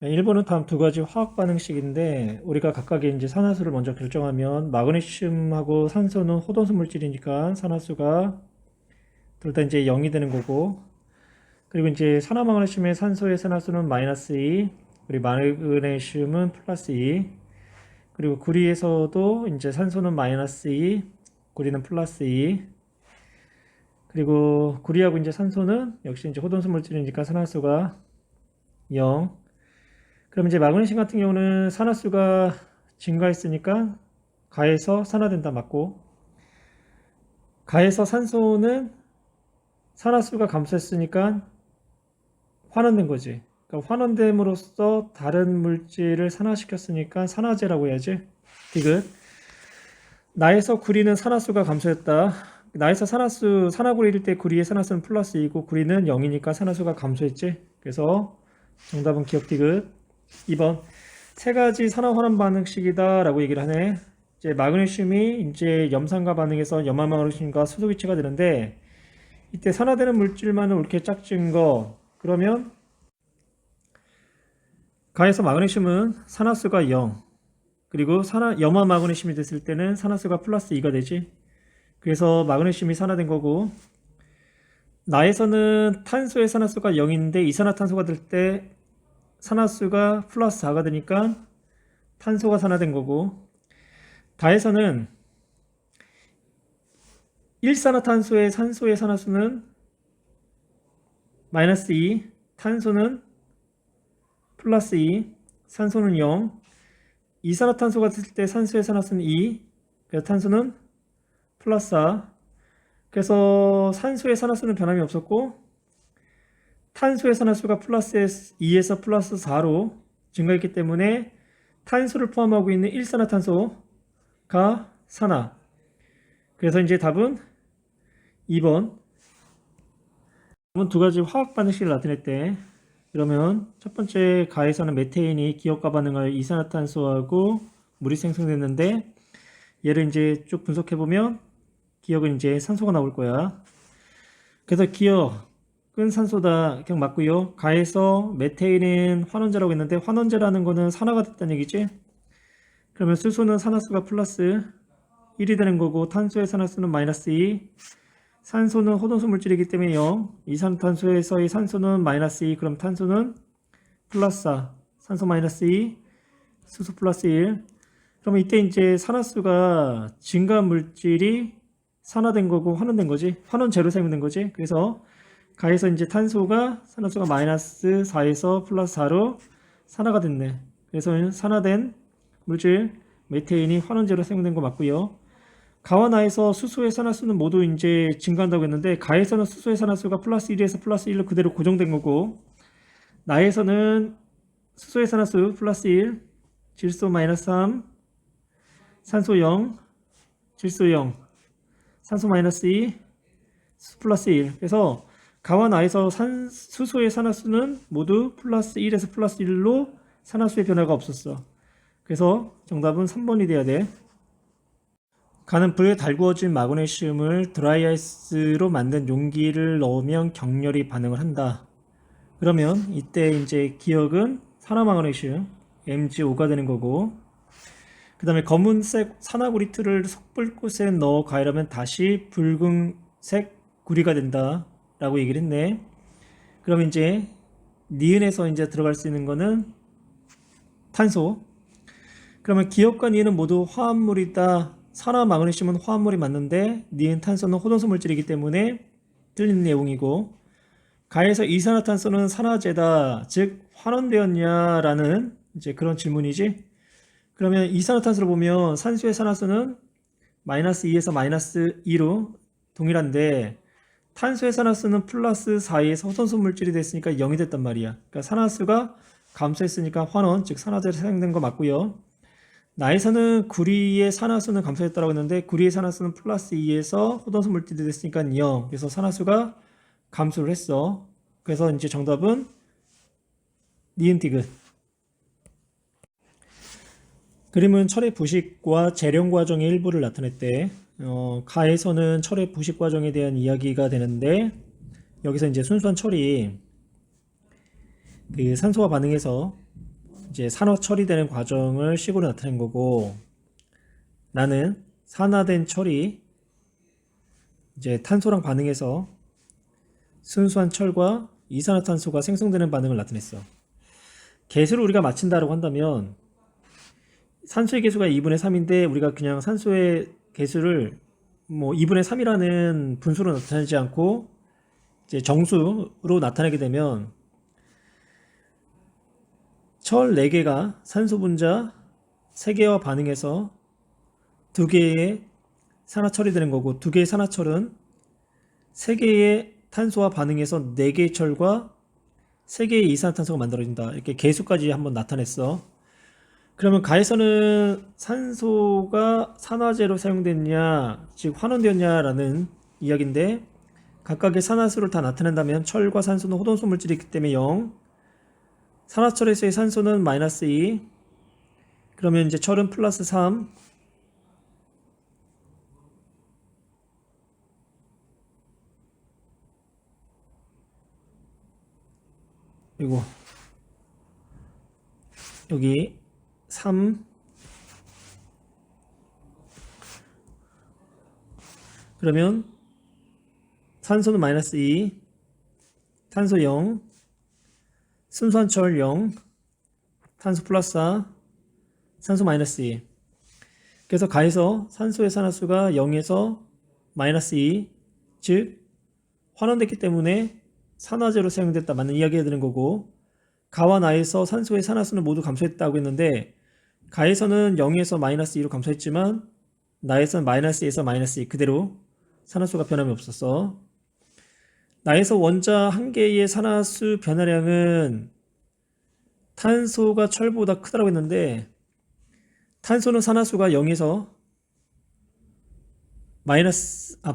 1번은 다음 두 가지 화학 반응식인데 우리가 각각의 이제 산화수를 먼저 결정하면 마그네슘하고 산소는 호동수 물질이니까 산화수가 둘 다 이제 0이 되는 거고, 그리고 이제 산화마그네슘의 산소의 산화수는 마이너스 2, 그리고 마그네슘은 플러스 2, 그리고 구리에서도 이제 산소는 마이너스 2, 구리는 플러스 2, 그리고 구리하고 이제 산소는 역시 이제 호동수 물질이니까 산화수가 0. 그럼 이제 마그네슘 같은 경우는 산화수가 증가했으니까 가해서 산화된다 맞고, 가해서 산소는 산화수가 감소했으니까 환원된 거지. 그러니까 환원됨으로써 다른 물질을 산화시켰으니까 산화제라고 해야지. 디귿. 나에서 구리는 산화수가 감소했다. 나에서 산화구리일 때 구리의 산화수는 플러스 2고 구리는 0이니까 산화수가 감소했지. 그래서 정답은 기억 디귿. 2번. 세 가지 산화 환원 반응식이다 라고 얘기를 하네. 이제 마그네슘이 이제 염산과 반응해서 염화마그네슘과 수소 기체가 되는데, 이때 산화되는 물질만은 이렇게 짝지은 거, 그러면 가해서 마그네슘은 산화수가 0, 그리고 염화 마그네슘이 됐을 때는 산화수가 플러스 2가 되지. 그래서 마그네슘이 산화된 거고, 나에서는 탄소의 산화수가 0인데 이산화탄소가 될 때 산화수가 플러스 4가 되니까 탄소가 산화된 거고, 다에서는 일산화탄소의 산소의 산화수는 마이너스 2, 탄소는 플러스 2, 산소는 0, 이산화탄소가 됐을 때 산소의 산화수는 2, 그래서 탄소는 플러스 4. 그래서 산소의 산화수는 변함이 없었고, 탄소의 산화수가 플러스 2에서 플러스 4로 증가했기 때문에 탄소를 포함하고 있는 일산화탄소가 산화. 그래서 이제 답은 2번. 두 가지 화학 반응식을 나타냈대. 그러면 첫 번째 가에서는 메테인이 기억과 반응할 이산화탄소하고 물이 생성됐는데, 얘를 이제 쭉 분석해 보면 기억은 이제 산소가 나올 거야. 그래서 기억은 산소다 그냥 맞고요. 가에서 메테인은 환원제라고 했는데 환원제라는 거는 산화가 됐다는 얘기지. 그러면 수소는 산화수가 플러스 1이 되는 거고, 탄소의 산화수는 마이너스 2, 산소는 호동수 물질이기 때문에 0, 이산탄소에서의 산소는 마이너스 2, 그럼 탄소는 플러스 4, 산소 마이너스 2, 수소 플러스 1. 그러면 이때 이제 산화수가 증가한 물질이 산화된 거고 환원된 거지. 환원 제로 사용된 거지. 그래서 가에서 이제 탄소가 산화수가 마이너스 4에서 플러스 4로 산화가 됐네. 그래서 산화된 물질 메테인이 환원제로 사용된 거 맞고요. 가와 나에서 수소의 산화수는 모두 이제 증가한다고 했는데, 가에서는 수소의 산화수가 플러스 1에서 플러스 1로 그대로 고정된 거고, 나에서는 수소의 산화수 플러스 1, 질소 마이너스 3, 산소 0, 질소 0, 산소 마이너스 2, 수 플러스 1. 그래서 가와 나에서 수소의 산화수는 모두 플러스 1에서 플러스 1로 산화수의 변화가 없었어. 그래서 정답은 3번이 돼야 돼. 가는 불에 달구어진 마그네슘을 드라이아이스로 만든 용기를 넣으면 격렬히 반응을 한다. 그러면 이때 이제 기억은 산화마그네슘 Mg5가 되는 거고, 그 다음에 검은색 산화구리틀을 섣불곳에 넣어 가열하면 다시 붉은색 구리가 된다 라고 얘기를 했네. 그럼 이제 니은에서 이제 들어갈 수 있는 거는 탄소. 그러면 기억과 니은은 모두 화합물이다. 산화 마그네슘은 화합물이 맞는데 니은 탄소는 호동수 물질이기 때문에 틀린 내용이고, 가에서 이산화탄소는 산화제다, 즉 환원되었냐라는 이제 그런 질문이지. 그러면 이산화탄소를 보면 산소의 산화수는 마이너스 2에서 마이너스 2로 동일한데, 탄소의 산화수는 플러스 4에서 호전수 물질이 됐으니까 0이 됐단 말이야. 그러니까 산화수가 감소했으니까 환원, 즉 산화제로 사용된 거 맞고요. 나에서는 구리의 산화수는 감소했다고 했는데 구리의 산화수는 플러스 2에서 호전수 물질이 됐으니까 0. 그래서 산화수가 감소를 했어. 그래서 이제 정답은 니은 디귿. 그림은 철의 부식과 재련 과정의 일부를 나타냈대. 가에서는 철의 부식 과정에 대한 이야기가 되는데, 여기서 이제 순수한 철이 그 산소와 반응해서 이제 산화 처리되는 과정을 식으로 나타낸 거고, 나는 산화된 철이 이제 탄소랑 반응해서 순수한 철과 이산화탄소가 생성되는 반응을 나타냈어. 개수를 우리가 맞춘다고 한다면 산소의 개수가 2분의 3인데 우리가 그냥 산소의 개수를 뭐 2분의 3이라는 분수로 나타내지 않고 이제 정수로 나타내게 되면 철 4개가 산소 분자 3개와 반응해서 2개의 산화 처리되는 거고, 2개의 산화철은 3개의 탄소와 반응해서 4개의 철과 3개의 이산화탄소가 만들어진다. 이렇게 개수까지 한번 나타냈어. 그러면 가에서는 산소가 산화제로 사용됐냐, 즉 환원되었냐라는 이야기인데, 각각의 산화수를 다 나타낸다면 철과 산소는 호돈수 물질이기 때문에 0, 산화철에서의 산소는 마이너스 2, 그러면 이제 철은 플러스 3, 그리고 여기 3, 그러면 산소는 마이너스 2, 탄소 0, 순수한 철 0, 탄소 플러스 4, 산소 마이너스 2. 그래서 가에서 산소의 산화수가 0에서 마이너스 2, 즉 환원됐기 때문에 산화제로 사용됐다, 맞는 이야기가 되는 거고, 가와 나에서 산소의 산화수는 모두 감소했다고 했는데 가에서는 0에서 마이너스 2로 감소했지만 나에서는 마이너스 2에서 마이너스 2 그대로 산화수가 변함이 없었어. 나에서 원자 한 개의 산화수 변화량은 탄소가 철보다 크다고 했는데, 탄소는 산화수가 0에서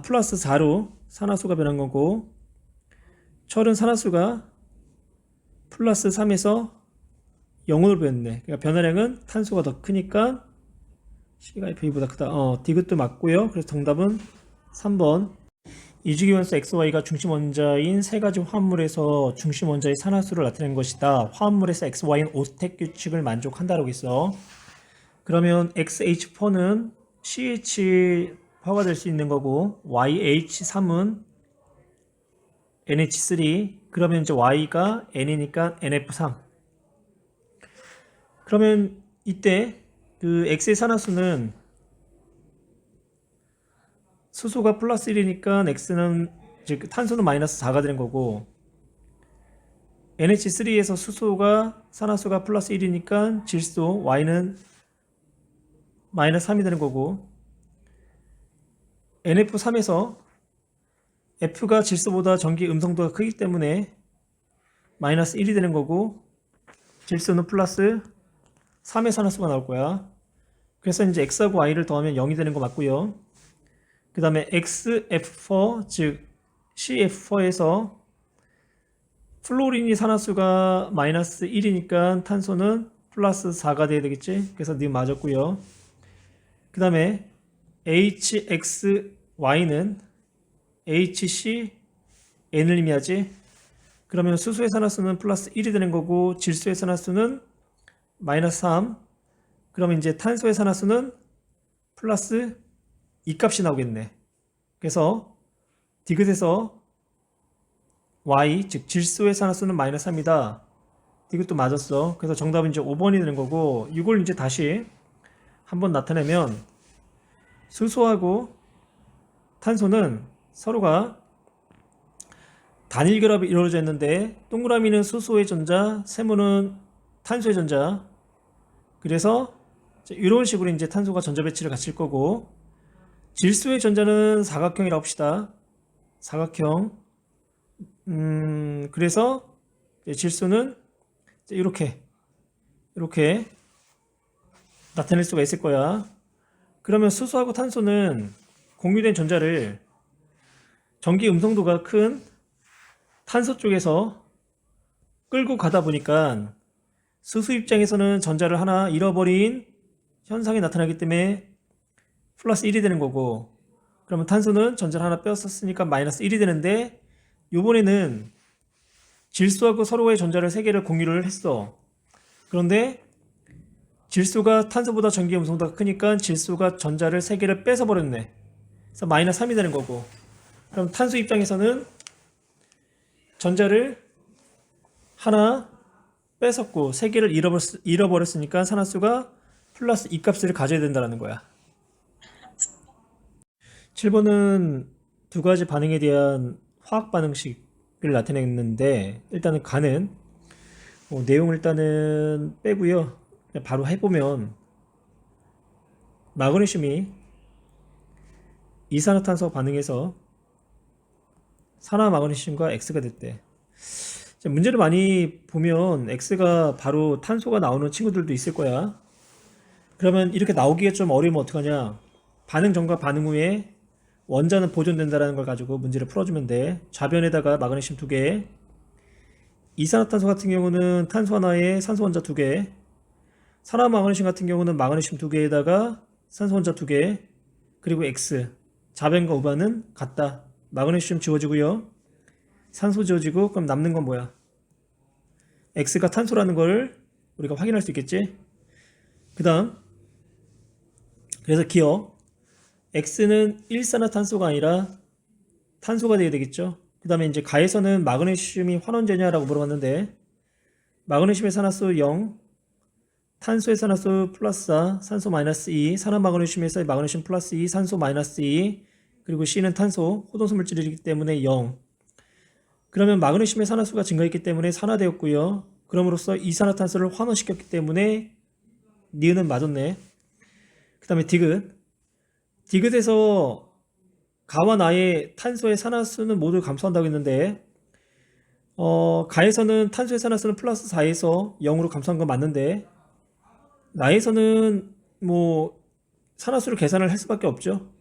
플러스 4로 산화수가 변한 거고, 철은 산화수가 플러스 3에서 0으로 변했네. 그러니까 변화량은 탄소가 더 크니까 C가 FE보다 크다. 디귿도 맞고요. 그래서 정답은 3번. 이주기원소 XY가 중심 원자인 세 가지 화합물에서 중심 원자의 산화수를 나타낸 것이다. 화합물에서 XY는 오스텍 규칙을 만족한다라고 있어. 그러면 XH4는 CH화가 될 수 있는 거고, YH3은 NH3, 그러면 이제 Y가 N이니까 NF3. 그러면 이때 그 X의 산화수는 수소가 플러스 1이니까 X는, 즉 탄소는 마이너스 4가 되는 거고, NH3에서 수소가 산화수가 플러스 1이니까 질소 Y는 마이너스 3이 되는 거고, NF3에서 F가 질소보다 전기 음성도가 크기 때문에 마이너스 1이 되는 거고, 질소는 플러스 3의 산화수가 나올 거야. 그래서 이제 X하고 Y를 더하면 0이 되는 거 맞고요. 그 다음에 XF4, 즉 CF4에서 플로린이 산화수가 마이너스 1이니까 탄소는 플러스 4가 돼야 되겠지. 그래서 니 맞았고요. 그 다음에 HXY는 HCN을 의미하지. 그러면 수소의 산화수는 플러스 1이 되는 거고, 질소의 산화수는 마이너스 3. 그러면 이제 탄소의 산화수는 플러스 2 값이 나오겠네. 그래서 디귿에서 Y, 즉 질소의 산화수는 마이너스 3이다. 디귿도 맞았어. 그래서 정답은 이제 5번이 되는 거고, 이걸 이제 다시 한번 나타내면 수소하고 탄소는 서로가 단일 결합이 이루어져 있는데, 동그라미는 수소의 전자, 세모는 탄소의 전자. 그래서 이런 식으로 이제 탄소가 전자 배치를 갖출 거고, 질소의 전자는 사각형이라고 합시다. 사각형. 그래서 질소는 이렇게 나타낼 수가 있을 거야. 그러면 수소하고 탄소는 공유된 전자를 전기 음성도가 큰 탄소 쪽에서 끌고 가다 보니까 수소 입장에서는 전자를 하나 잃어버린 현상이 나타나기 때문에 플러스 1이 되는 거고, 그러면 탄소는 전자를 하나 빼앗았으니까 마이너스 1이 되는데, 이번에는 질소하고 서로의 전자를 3개를 공유를 했어. 그런데 질소가 탄소보다 전기 음성도가 크니까 질소가 전자를 3개를 뺏어 버렸네. 그래서 마이너스 3이 되는 거고, 그럼 탄소 입장에서는 전자를 하나 뺏었고 3개를 잃어버렸으니까 산화수가 플러스 2값을 가져야 된다는 거야. 7번은 두 가지 반응에 대한 화학 반응식을 나타냈는데, 일단은 가는 내용을 일단은 빼고요. 그냥 바로 해보면 마그네슘이 이산화탄소 반응해서 산화 마그네슘과 X가 됐대. 문제를 많이 보면 X가 바로 탄소가 나오는 친구들도 있을 거야. 그러면 이렇게 나오기가 좀 어려우면 어떡하냐? 반응 전과 반응 후에 원자는 보존된다는 걸 가지고 문제를 풀어주면 돼. 좌변에다가 마그네슘 2개, 이산화탄소 같은 경우는 탄소 하나에 산소 원자 2개, 산화 마그네슘 같은 경우는 마그네슘 2개에다가 산소 원자 2개, 그리고 X, 좌변과 우변은 같다. 마그네슘 지워지고요, 산소 지워지고, 그럼 남는 건 뭐야? X가 탄소라는 걸 우리가 확인할 수 있겠지? 그 다음, 그래서 기억, X는 일산화탄소가 아니라 탄소가 되어야 되겠죠? 그 다음에 이제 가에서는 마그네슘이 환원제냐라고 물어봤는데, 마그네슘의 산화수 0, 탄소의 산화수 플러스 4, 산소 마이너스 2, 산화 마그네슘에서 마그네슘 플러스 2, 산소 마이너스 2, 그리고 C는 탄소, 호동수 물질이기 때문에 0. 그러면 마그네슘의 산화수가 증가했기 때문에 산화되었고요. 그럼으로써 이산화탄소를 환원시켰기 때문에 니은은 맞았네. 그 다음에 디귿. 디귿에서 가와 나의 탄소의 산화수는 모두 감소한다고 했는데, 가에서는 탄소의 산화수는 플러스 4에서 0으로 감소한 건 맞는데, 나에서는 뭐 산화수를 계산을 할 수밖에 없죠.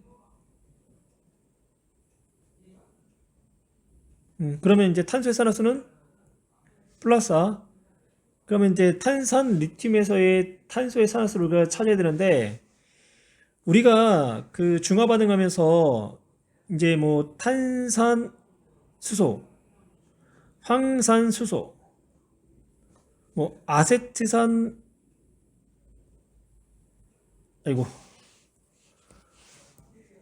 그러면 이제 탄소의 산화수는 플러스 4. 그러면 이제 탄산 리튬에서의 탄소의 산화수를 우리가 찾아야 되는데, 우리가 그 중화 반응하면서 이제 뭐 탄산 수소, 황산 수소, 뭐 아세트산, 아이고,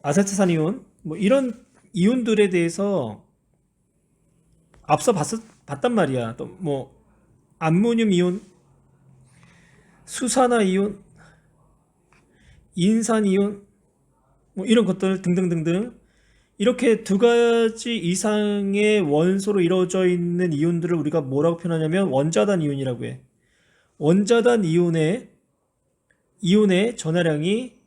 아세트산 이온, 뭐 이런 이온들에 대해서 앞서 봤단 말이야. 또 뭐 암모늄 이온, 수산화 이온, 인산 이온, 뭐 이런 것들 등등등등, 이렇게 두 가지 이상의 원소로 이루어져 있는 이온들을 우리가 뭐라고 표현하냐면 원자단 이온이라고 해. 원자단 이온의 전하량이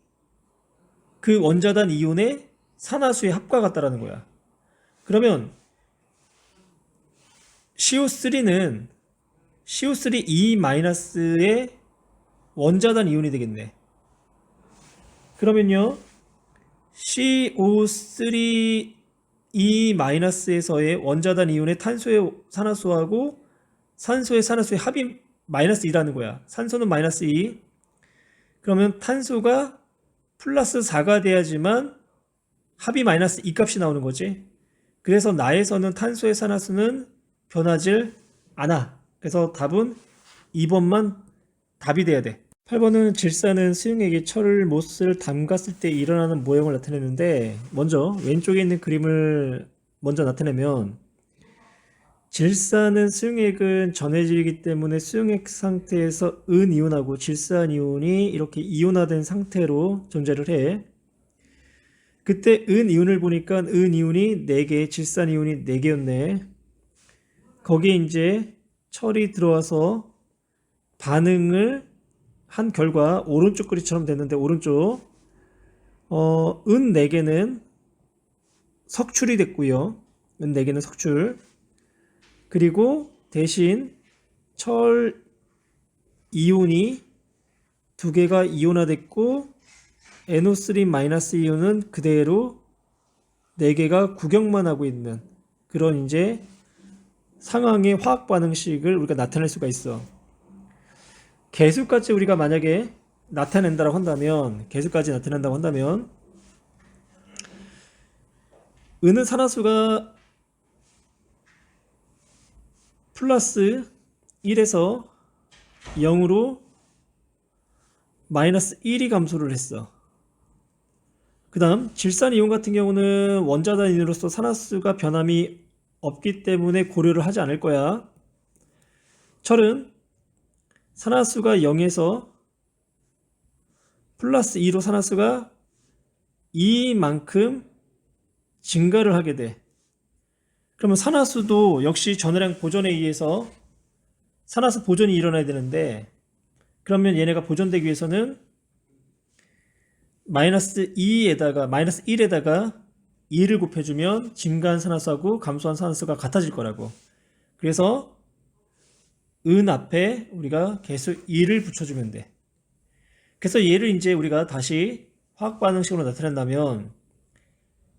그 원자단 이온의 산화수의 합과 같다라는 거야. 그러면 CO3는 CO3e-의 원자단 이온이 되겠네. 그러면요, CO3e-에서의 원자단 이온의 탄소의 산화수하고 산소의 산화수의 합이 마이너스 2라는 거야. 산소는 마이너스 2. 그러면 탄소가 플러스 4가 돼야지만 합이 마이너스 2 값이 나오는 거지. 그래서 나에서는 탄소의 산화수는 변하질 않아. 그래서 답은 2번만 답이 돼야 돼. 8번은 질산은 수용액에 철을 못을 담갔을 때 일어나는 모형을 나타내는데, 먼저 왼쪽에 있는 그림을 먼저 나타내면, 질산은 수용액은 전해질이기 때문에 수용액 상태에서 은이온하고 질산이온이 이렇게 이온화된 상태로 존재를 해. 그때 은이온을 보니까 은이온이 4개, 질산이온이 4개였네. 거기에 이제 철이 들어와서 반응을 한 결과 오른쪽 그림처럼 됐는데, 오른쪽 은 4개는 석출이 됐고요. 은 4개는 석출. 그리고 대신 철 이온이 2개가 이온화됐고, NO3- 이온은 그대로 4개가 구경만 하고 있는 그런 이제 상황의 화학 반응식을 우리가 나타낼 수가 있어. 개수까지 우리가 만약에 나타낸다고 한다면, 은은 산화수가 플러스 1에서 0으로 마이너스 1이 감소를 했어. 그 다음 질산이온 같은 경우는 원자 단위로서 산화수가 변함이 없기 때문에 고려를 하지 않을 거야. 철은 산화수가 0에서 플러스 2로 산화수가 2만큼 증가를 하게 돼. 그러면 산화수도 역시 전해량 보존에 의해서 산화수 보존이 일어나야 되는데, 그러면 얘네가 보존되기 위해서는 마이너스 1에다가 2를 곱해주면 증가한 산화수하고 감소한 산화수가 같아질 거라고. 그래서 은 앞에 우리가 계속 2를 붙여주면 돼. 그래서 얘를 이제 우리가 다시 화학 반응식으로 나타낸다면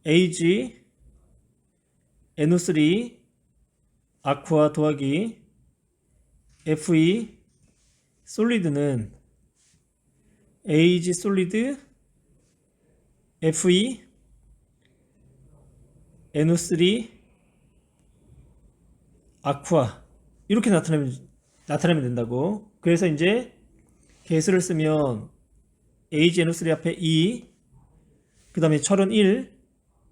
Ag NO3 아쿠아 더하기 Fe 솔리드는 Ag 솔리드 Fe NO3 아쿠아 이렇게 나타내면 된다고. 그래서 이제 개수를 쓰면 AgNO3 앞에 2, 그 다음에 철은 1,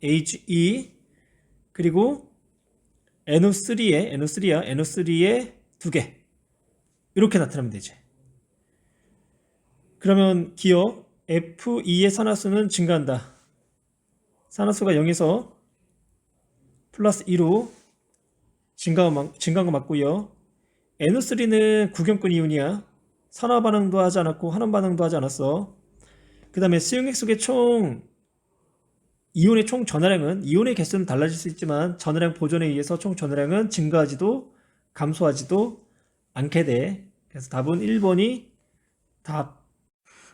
Ag2, 그리고 NO3에 2개 이렇게 나타나면 되지. 그러면 기억 F2의 산화수는 증가한다. 산화수가 0에서 플러스 2로 증가한 거 맞고요. NO3는 구경꾼 이온이야. 산화 반응도 하지 않았고 환원 반응도 하지 않았어. 그 다음에 수용액 속의 이온의 총 전하량은, 이온의 개수는 달라질 수 있지만 전하량 보존에 의해서 총 전하량은 증가하지도 감소하지도 않게 돼. 그래서 답은 1번이 답.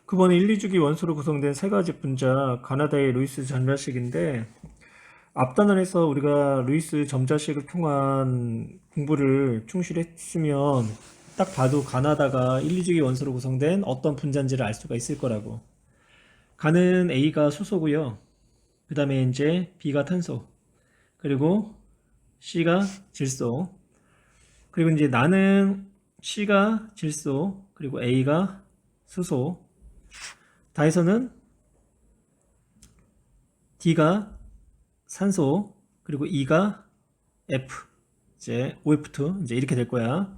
9번은 1, 2주기 원소로 구성된 세 가지 분자 가나다의 루이스 점자식인데, 앞단원에서 우리가 루이스 점자식을 통한 공부를 충실했으면 딱 봐도 가나다가 1, 2주기 원소로 구성된 어떤 분자인지를 알 수가 있을 거라고. 가는 A가 수소고요. 그 다음에 이제 B가 탄소, 그리고 C가 질소, 그리고 이제 나는 C가 질소, 그리고 A가 수소, 다에서는 D가 산소, 그리고 E가 F, 이제 OF2, 이제 이렇게 될 거야.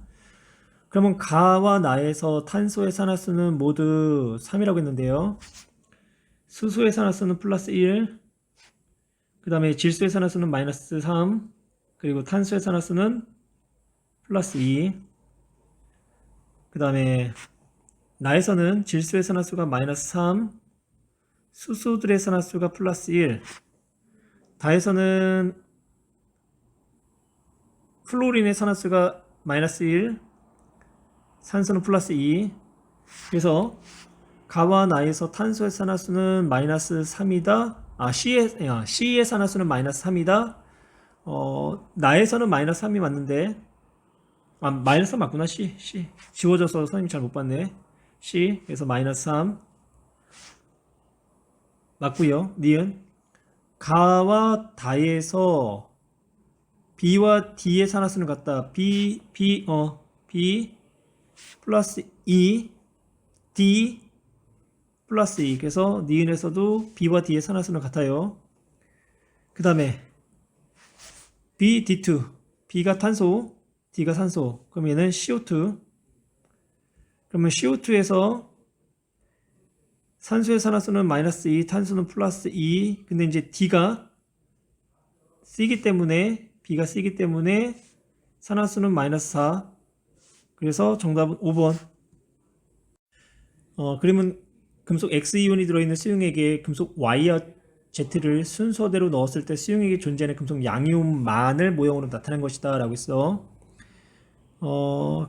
그러면 가와 나에서 탄소의 산화수는 모두 3이라고 했는데요. 수소의 산화수는 플러스 1, 그 다음에 질소의 산화수는 마이너스 3, 그리고 탄소의 산화수는 플러스 2, 그 다음에 나에서는 질소의 산화수가 마이너스 3, 수소들의 산화수가 플러스 1, 다에서는 플로린의 산화수가 마이너스 1, 산소는 플러스 2. 그래서 가와 나에서 탄소의 산화수는 마이너스 3이다. C의 산화수는 마이너스 3이다. 나에서는 마이너스 3이 맞는데, 마이너스 3 맞구나. C. 지워져서 선생님이 잘 못 봤네. C. 그래서 마이너스 3 맞고요. 니은 가와 다에서 B와 D의 산화수는 같다. B 플러스 2, D 플러스 2. 그래서 니은에서도 B와 D의 산화수는 같아요. 그 다음에 B, D2. B가 탄소, D가 산소. 그럼 얘는 CO2. 그러면 CO2에서 산소의 산화수는 마이너스 2, 탄소는 플러스 2. 근데 이제 D가 C이기 때문에, B가 C이기 때문에 산화수는 마이너스 4. 그래서 정답은 5번. 그러면 금속 X이온이 들어있는 수용액에 금속 Y와 Z를 순서대로 넣었을 때 수용액에 존재하는 금속 양이온만을 모형으로 나타낸 것이다 라고 했어.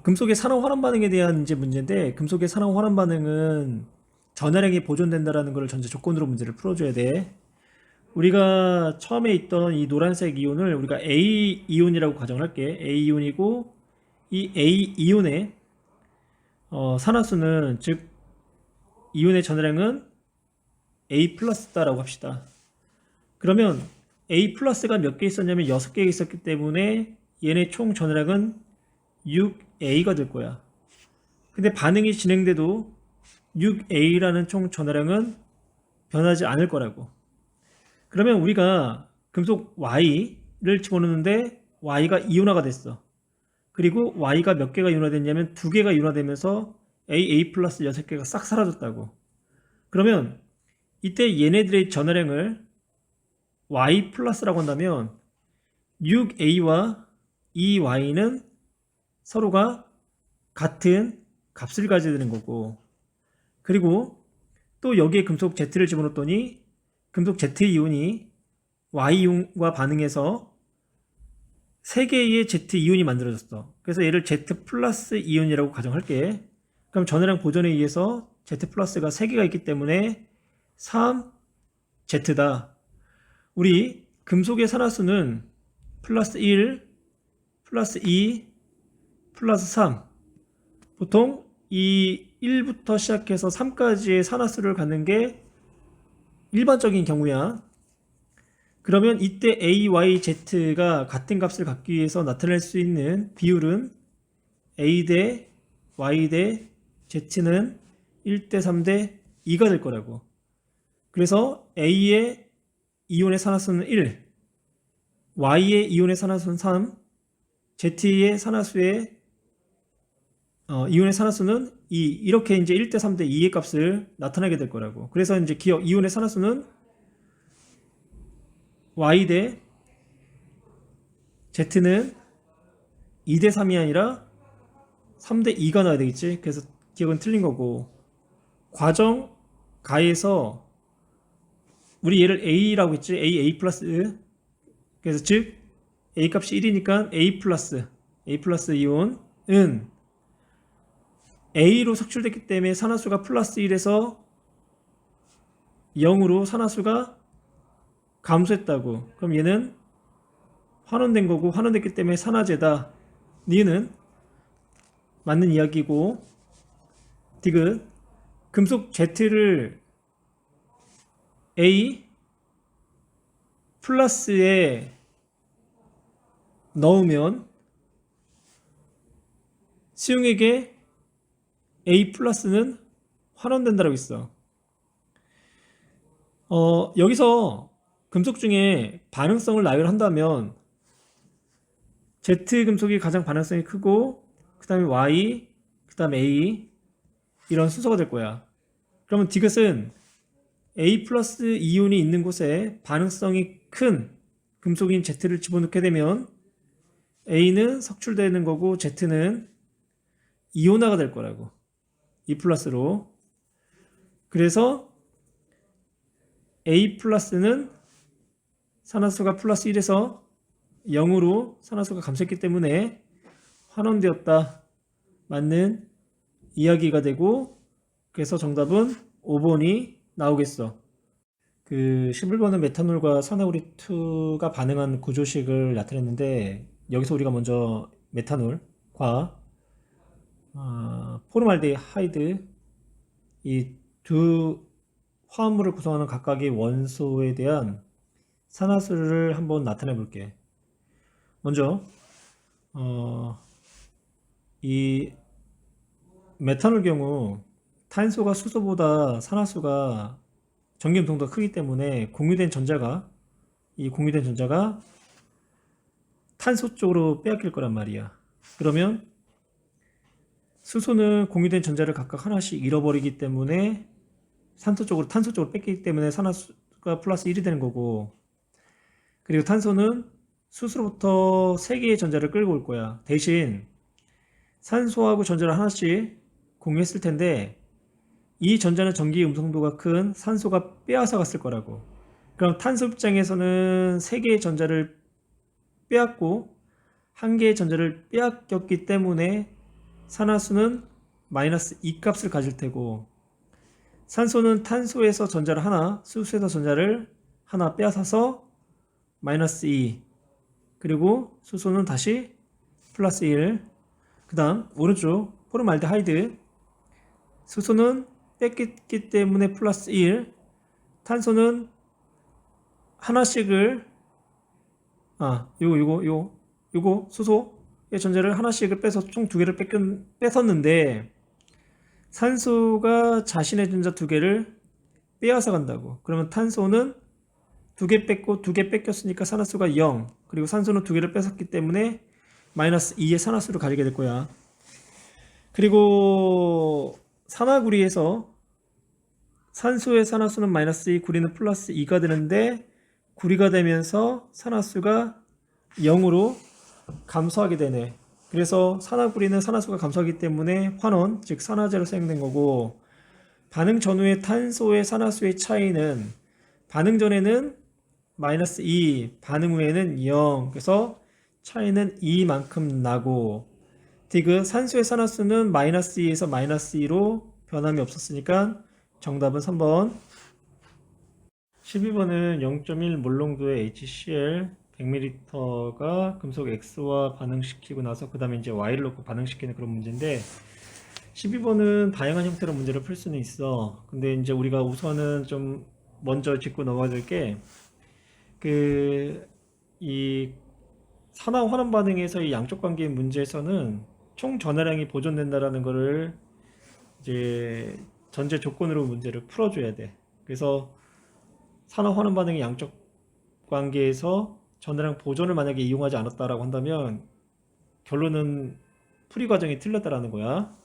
금속의 산화 환원 반응에 대한 이제 문제인데, 금속의 산화 환원 반응은 전하량이 보존된다라는 걸 전제 조건으로 문제를 풀어줘야 돼. 우리가 처음에 있던 이 노란색 이온을 우리가 A 이온이라고 가정할게. A 이온이고, 이 A 이온의 산화수는, 즉 이온의 전하량은 A 플러스다라고 합시다. 그러면 A 플러스가 몇 개 있었냐면 6개 있었기 때문에 얘네 총 전하량은 6A가 될 거야. 근데 반응이 진행돼도 6A라는 총 전하량은 변하지 않을 거라고. 그러면 우리가 금속 Y를 집어넣는데 Y가 이온화가 됐어. 그리고 Y가 몇 개가 이온화됐냐면 2개가 이온화되면서 AA 플러스 6개가 싹 사라졌다고. 그러면 이때 얘네들의 전하량을 Y 플러스라고 한다면 6A와 이 Y는 서로가 같은 값을 가져야 되는 거고, 그리고 또 여기에 금속 Z를 집어넣었더니 금속 Z 이온이 Y이온과 반응해서 3개의 Z 이온이 만들어졌어. 그래서 얘를 Z 플러스 이온이라고 가정할게. 그럼 전해량 보존에 의해서 Z 플러스가 3개가 있기 때문에 3Z다. 우리 금속의 산화수는 플러스 1, 플러스 2, 플러스 3. 보통 이 1부터 시작해서 3까지의 산화수를 갖는 게 일반적인 경우야. 그러면 이때 A, Y, Z가 같은 값을 갖기 위해서 나타낼 수 있는 비율은 A 대 Y 대 Z는 1대 3 대 2가 될 거라고. 그래서 A의 이온의 산화수는 1, Y의 이온의 산화수는 3, Z의 이온의 산화수는 2. 이렇게 이제 1대 3 대 2의 값을 나타내게 될 거라고. 그래서 이제 기억 이온의 산화수는 Y 대 Z는 2 대 3이 아니라 3 대 2가 나와야 되겠지. 그래서 기억은 틀린 거고. 과정 가에서 우리 얘를 A라고 했지. A 플러스. 그래서 즉 A 값이 1이니까 A 플러스 이온은 A로 석출됐기 때문에 산화수가 플러스 1에서 0으로 산화수가 감소했다고. 그럼 얘는 환원된 거고, 환원됐기 때문에 산화제다. 니은 맞는 이야기고, 디귿 금속 Z를 A 플러스에 넣으면 수용액에 A 플러스는 환원된다라고 있어. 여기서 금속 중에 반응성을 나열한다면 Z 금속이 가장 반응성이 크고, 그 다음에 Y, 그 다음에 A, 이런 순서가 될 거야. 그러면 디귿은 A 플러스 이온이 있는 곳에 반응성이 큰 금속인 Z를 집어넣게 되면 A는 석출되는 거고 Z는 이온화가 될 거라고. E 플러스로. 그래서 A 플러스는 산화수가 플러스 1에서 0으로 산화수가 감소했기 때문에 환원되었다. 맞는 이야기가 되고, 그래서 정답은 5번이 나오겠어. 그 11번은 메탄올과 산화우리2가 반응한 구조식을 나타냈는데, 여기서 우리가 먼저 메탄올과 포르말데하이드 이 두 화합물을 구성하는 각각의 원소에 대한 산화수를 한번 나타내 볼게. 먼저 이 메탄올 경우 탄소가 수소보다 산화수가 전기음성도가 크기 때문에 공유된 전자가 탄소 쪽으로 빼앗길 거란 말이야. 그러면 수소는 공유된 전자를 각각 하나씩 잃어버리기 때문에 탄소 쪽으로 뺏기기 때문에 산화수가 플러스 1이 되는 거고, 그리고 탄소는 수소로부터 3개의 전자를 끌고 올 거야. 대신 산소하고 전자를 하나씩 공유했을 텐데 이 전자는 전기 음성도가 큰 산소가 빼앗아 갔을 거라고. 그럼 탄소 입장에서는 3개의 전자를 빼앗고 1개의 전자를 빼앗겼기 때문에 산화수는 마이너스 2 값을 가질 테고, 산소는 탄소에서 전자를 하나, 수소에서 전자를 하나 빼앗아서 마이너스 2, 그리고 수소는 다시 플러스 1. 그 다음 오른쪽 포름알데하이드, 수소는 뺏겼기 때문에 플러스 1, 탄소는 하나씩을 요거 수소의 전자를 하나씩을 빼서 총 2개를 뺏었는데, 산소가 자신의 전자 두 개를 빼앗아 간다고. 그러면 탄소는 두 개 뺐고 두 개 뺏겼으니까 산화수가 0. 그리고 산소는 두 개를 뺏었기 때문에 마이너스 2의 산화수를 가지게 될 거야. 그리고 산화구리에서 산소의 산화수는 마이너스 2, 구리는 플러스 2가 되는데 구리가 되면서 산화수가 0으로 감소하게 되네. 그래서 산화구리는 산화수가 감소하기 때문에 환원, 즉 산화제로 사용된 거고, 반응 전후의 탄소의 산화수의 차이는 반응 전에는 마이너스 2, 반응 후에는 0. 그래서 차이는 2만큼 나고, 디귿 산소의 산화수는 마이너스 2에서 마이너스 2로 변함이 없었으니까 정답은 3번. 12번은 0.1 몰롱도의 HCl 100ml가 금속 X와 반응시키고 나서 그 다음에 이제 Y를 넣고 반응시키는 그런 문제인데, 12번은 다양한 형태로 문제를 풀 수는 있어. 근데 이제 우리가 우선은 좀 먼저 짚고 넘어가야 될 게, 이 산화 환원 반응에서의 양적 관계의 문제에서는 총 전하량이 보존된다라는 거를 이제 전제 조건으로 문제를 풀어줘야 돼. 그래서 산화 환원 반응의 양적 관계에서 전하량 보존을 만약에 이용하지 않았다라고 한다면 결론은 풀이 과정이 틀렸다라는 거야.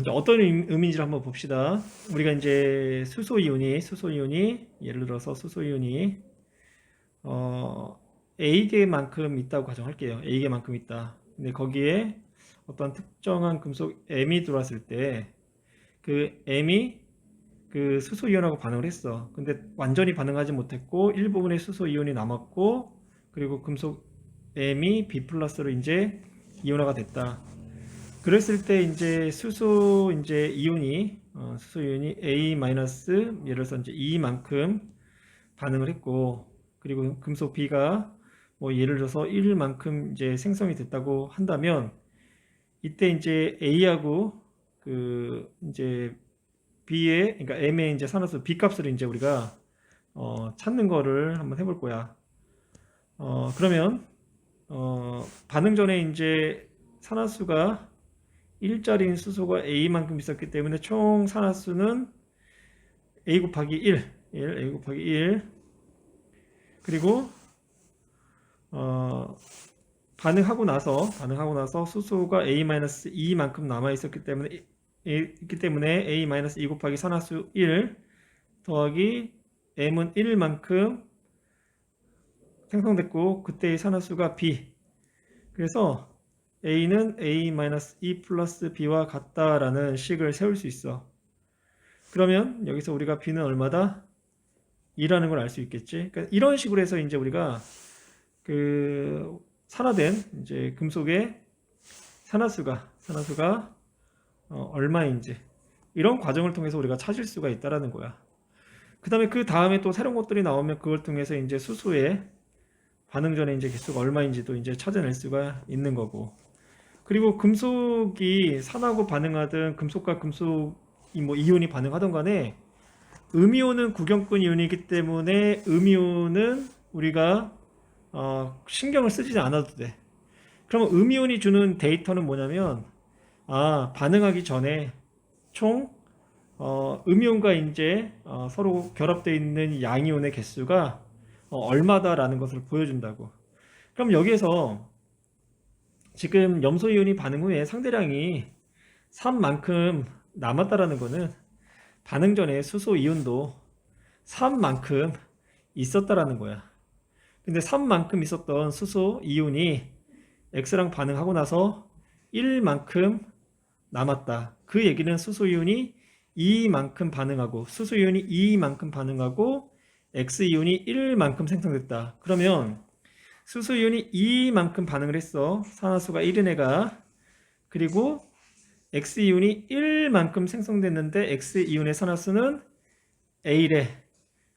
이제 어떤 의미인지를 한번 봅시다. 우리가 이제 수소이온이 예를 들어서 수소이온이 A개만큼 있다고 가정할게요. A개만큼 있다. 근데 거기에 어떤 특정한 금속 M이 들어왔을 때 그 M이 그 수소이온하고 반응을 했어. 근데 완전히 반응하지 못했고 일부분의 수소이온이 남았고, 그리고 금속 M이 B 플러스로 이제 이온화가 됐다. 그랬을 때 이제 수소이온이 A 마이너스 예를 들어서 이제 2만큼 반응을 했고, 그리고 금속 B가 뭐 예를 들어서 1만큼 이제 생성이 됐다고 한다면, 이때 이제 A하고 그 이제 B의, 그러니까 M의 이제 산화수 B 값을 이제 우리가 찾는 거를 한번 해볼 거야. 그러면 반응 전에 이제 산화수가 1짜리인 수소가 A만큼 있었기 때문에 총 산화수는 A 곱하기 1, A 곱하기 1. 그리고 반응하고 나서 수소가 A-2만큼 남아 있기 때문에 A-2 곱하기 산화수 1 더하기 M은 1만큼 생성됐고 그때의 산화수가 B. 그래서 A는 A-2 플러스 B와 같다라는 식을 세울 수 있어. 그러면 여기서 우리가 B는 얼마다? 2라는 걸 알 수 있겠지. 그러니까 이런 식으로 해서 이제 우리가 그 산화된 이제 금속의 산화수가 얼마인지 이런 과정을 통해서 우리가 찾을 수가 있다라는 거야. 그 다음에 또 새로운 것들이 나오면 그걸 통해서 이제 수소의 반응 전에 이제 개수가 얼마인지도 이제 찾아낼 수가 있는 거고. 그리고 금속이 산화하고 반응하든 금속과 금속이 뭐 이온이 반응하던 간에 음이온은 구경꾼 이온이기 때문에 음이온은 우리가 신경을 쓰지 않아도 돼. 그러면 음이온이 주는 데이터는 뭐냐면, 반응하기 전에 총 음이온과 이제 서로 결합되어 있는 양이온의 개수가 얼마다라는 것을 보여준다고. 그럼 여기에서 지금 염소이온이 반응 후에 상대량이 3만큼 남았다라는 거는 반응 전에 수소이온도 3만큼 있었다라는 거야. 근데 3만큼 있었던 수소이온이 X랑 반응하고 나서 1만큼 남았다. 그 얘기는 수소이온이 2만큼 반응하고 X이온이 1만큼 생성됐다. 그러면 수소이온이 2만큼 반응을 했어. 산화수가 1인 애가. 그리고 X이온이 1만큼 생성됐는데 X이온의 산화수는 A래.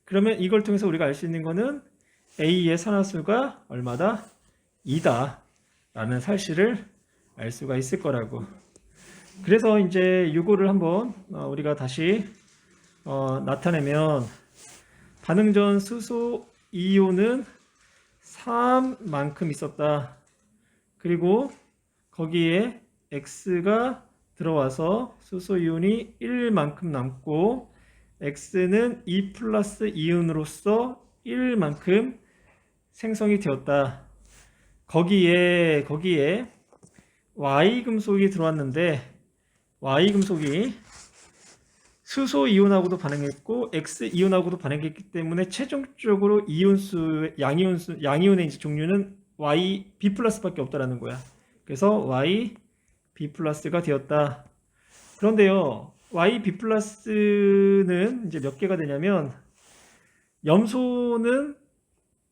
그러면 이걸 통해서 우리가 알 수 있는 거는 A의 산화수가 얼마다? 2다 라는 사실을 알 수가 있을 거라고. 그래서 이제 이거를 한번 우리가 다시 나타내면, 반응 전 수소 이온은 3만큼 있었다. 그리고 거기에 X가 들어와서 수소 이온이 1만큼 남고 X는 2 플러스 이온으로서 1만큼 생성이 되었다. 거기에 Y 금속이 들어왔는데 Y 금속이 수소 이온하고도 반응했고 X 이온하고도 반응했기 때문에 최종적으로 이온수 양이온의 이제 종류는 Y B 플러스밖에 없다라는 거야. 그래서 Y B 플러스가 되었다. 그런데요, Y B 플러스는 이제 몇 개가 되냐면 염소는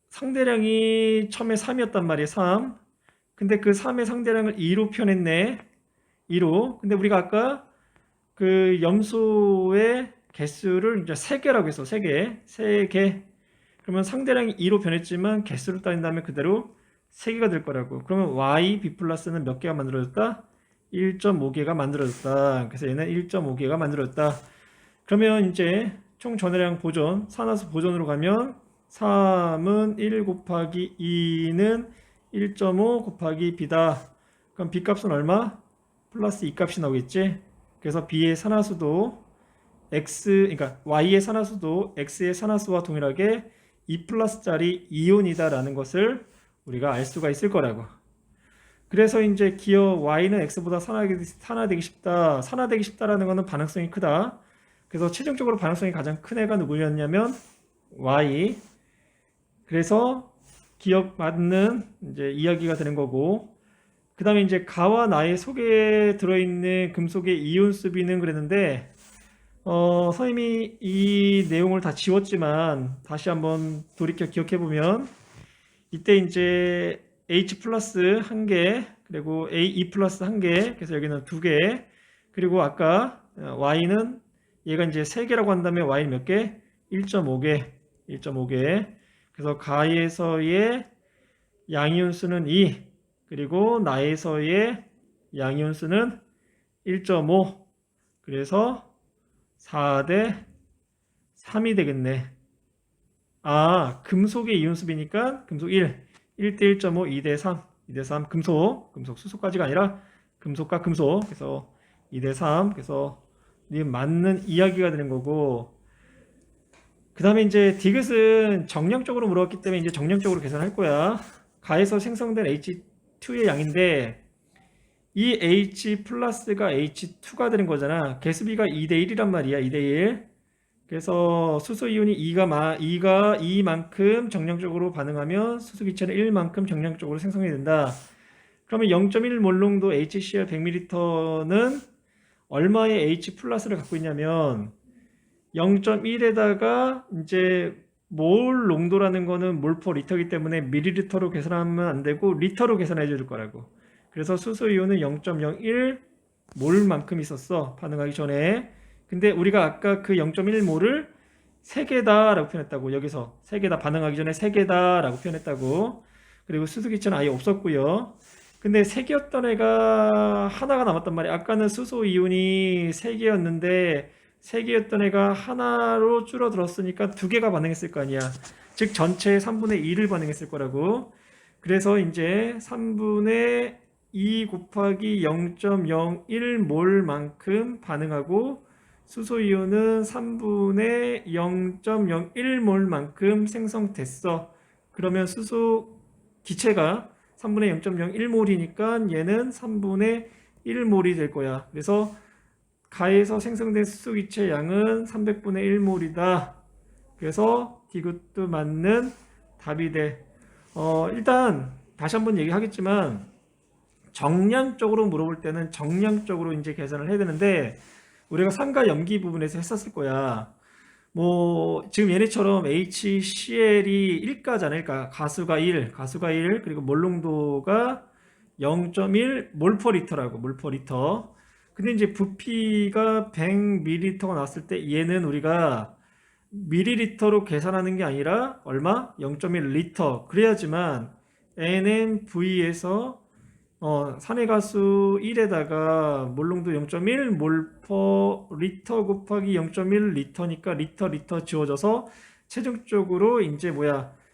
상대량이 처음에 3이었단 말이에요. 3. 근데 그 3의 상대량을 2로 표현했네. 2로. 근데 우리가 아까 그 염소의 개수를 이제 3개라고 했어. 3개. 3개. 그러면 상대량이 2로 변했지만 개수를 따진다면 그대로 3개가 될 거라고. 그러면 Y B 플러스는 몇 개가 만들어졌다? 1.5개가 만들어졌다. 그래서 얘는 1.5개가 만들어졌다. 그러면 이제 총 전해량 보존, 산화수 보존으로 가면 3은 1 곱하기 2는 1.5 곱하기 B다. 그럼 B 값은 얼마? 플러스 2 값이 나오겠지? 그래서 B의 산화수도 그러니까 Y의 산화수도 X의 산화수와 동일하게 2 플러스짜리 이온이다라는 것을 우리가 알 수가 있을 거라고. 그래서 이제 기어 Y는 X보다 산화되기 쉽다. 산화되기 쉽다라는 것은 반응성이 크다. 그래서 최종적으로 반응성이 가장 큰 애가 누구였냐면 Y. 그래서 기억 맞는 이제 이야기가 되는 거고, 그 다음에 이제 가와 나의 속에 들어있는 금속의 이온 수비는 그랬는데, 선생님이 이 내용을 다 지웠지만 다시 한번 돌이켜 기억해 보면 이때 이제 H 플러스 1개, 그리고 E 플러스 1개, 그래서 여기는 2개, 그리고 아까 Y는 얘가 이제 3개라고 한다면 Y는 몇 개? 1.5개, 1.5개. 그래서 가에서의 양이온 수는 2, 그리고 나에서의 양이온 수는 1.5, 그래서 4대 3이 되겠네. 아, 금속의 이온 수비니까 금속 1대 1.5, 2대 3, 2대 3, 금속 수소까지가 아니라 금속과 금속, 그래서 2대 3, 그래서 맞는 이야기가 되는 거고, 그 다음에 이제 디귿은 정량적으로 물어봤기 때문에 이제 정량적으로 계산할 거야. 가에서 생성된 H2의 양인데 이 H 플러스가 H2가 되는 거잖아. 개수비가 2대 1이란 말이야. 2대 1. 그래서 수소 이온이 2만큼 정량적으로 반응하면 수소 기체는 1만큼 정량적으로 생성이 된다. 그러면 0.1 몰롱도 HCl 100ml는 얼마의 H 플러스를 갖고 있냐면 0.1에다가 이제 몰 농도라는 거는 몰퍼 리터이기 때문에 밀리리터로 계산하면 안 되고 리터로 계산해 줄 거라고. 그래서 수소 이온은 0.01 몰만큼 있었어. 반응하기 전에. 근데 우리가 아까 그 0.1몰을 3개다라고 표현했다고. 여기서 3개다, 반응하기 전에 3개다라고 표현했다고. 그리고 수소기체는 아예 없었고요. 근데 3개였던 애가 하나가 남았단 말이야. 아까는 수소 이온이 3개였는데 3개였던 애가 하나로 줄어들었으니까 2개가 반응했을 거 아니야. 즉 전체 3분의 2를 반응했을 거라고. 그래서 이제 3분의 2 곱하기 0.01몰만큼 반응하고 수소이온은 3분의 0.01몰만큼 생성됐어. 그러면 수소 기체가 3분의 0.01몰이니까 얘는 3분의 1몰이 될 거야. 그래서 가에서 생성된 수소 기체 양은 300분의 1몰이다. 그래서 디귿도 맞는 답이 돼. 일단 다시 한번 얘기하겠지만 정량적으로 물어볼 때는 정량적으로 이제 계산을 해야 되는데 우리가 산과 염기 부분에서 했었을 거야. 뭐 지금 얘네처럼 HCl이 1가잖아요. 그러니까 가수가 1, 그리고 몰농도가 0.1 몰퍼리터라고, 몰퍼리터. 근데 이제 부피가 100ml가 나왔을 때 얘는 우리가 밀리리터로 계산하는 게 아니라 얼마? 0.1리터. 그래야지만 NMV에서 산해가수 1에다가 몰농도 0.1 몰퍼 리터 곱하기 0.1 리터니까 리터 지워져서 최종적으로 이제